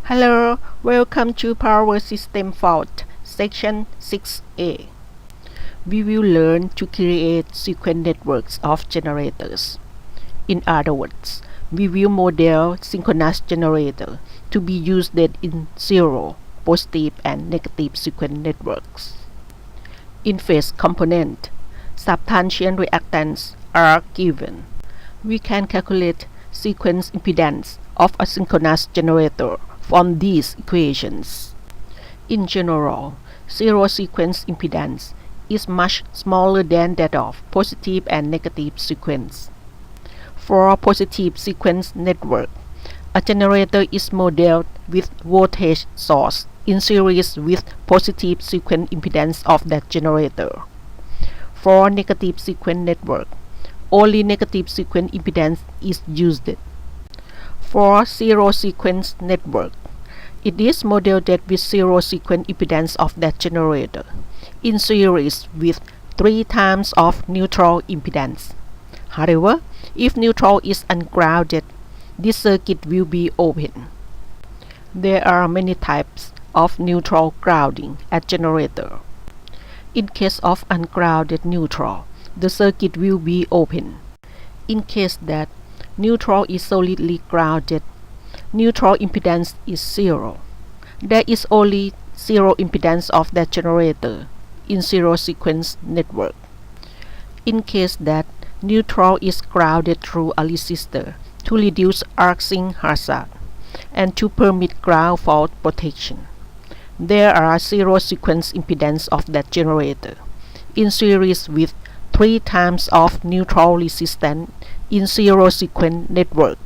Hello, welcome to Power System Fault, Section 6A. We will learn to create sequence networks of generators. In other words, we will model synchronous generator to be used in zero, positive and negative sequence networks. In phase component, subtangent reactance are given. We can calculate sequence impedance of a synchronous generator from these equations. In general, zero sequence impedance is much smaller than that of positive and negative sequence. For a positive sequence network, a generator is modeled with voltage source in series with positive sequence impedance of that generator. For a negative sequence network, only negative sequence impedance is used. For zero sequence network, it is modeled with zero sequence impedance of that generator in series with 3 times of neutral impedance. However, if neutral is ungrounded, this circuit will be open. There are many types of neutral grounding at generator. In case of ungrounded neutral, the circuit will be open. In case that neutral is solidly grounded, neutral impedance is zero. There is only zero impedance of that generator in zero sequence network. In case that neutral is grounded through a resistor to reduce arcing hazard and to permit ground fault protection, there are zero sequence impedance of that generator in series with 3 times of neutral resistance in zero sequence network.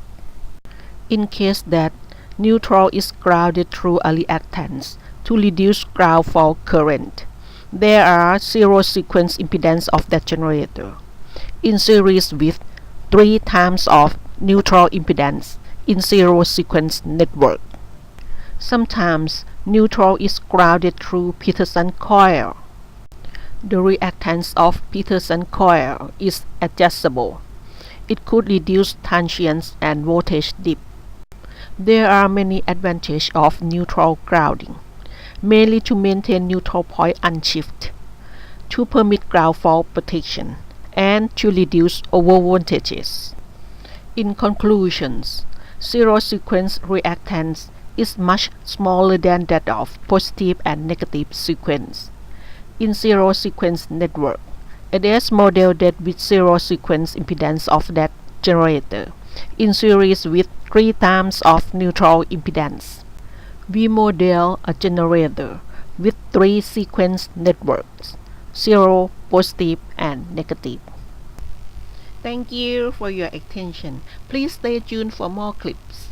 In case that neutral is grounded through a reactance to reduce ground fault current, there are zero sequence impedance of that generator in series with 3 times of neutral impedance in zero sequence network. Sometimes neutral is grounded through Peterson coil. The reactance of Peterson coil is adjustable. It could reduce transients and voltage dip. There are many advantages of neutral grounding, mainly to maintain neutral point unshifted, to permit ground fault protection, and to reduce overvoltages. In conclusions, zero sequence reactance is much smaller than that of positive and negative sequence. In zero sequence network, it is modeled with zero sequence impedance of that generator in series with 3 times of neutral impedance. We model a generator with 3 sequence networks, zero, positive, and negative. Thank you for your attention. Please stay tuned for more clips.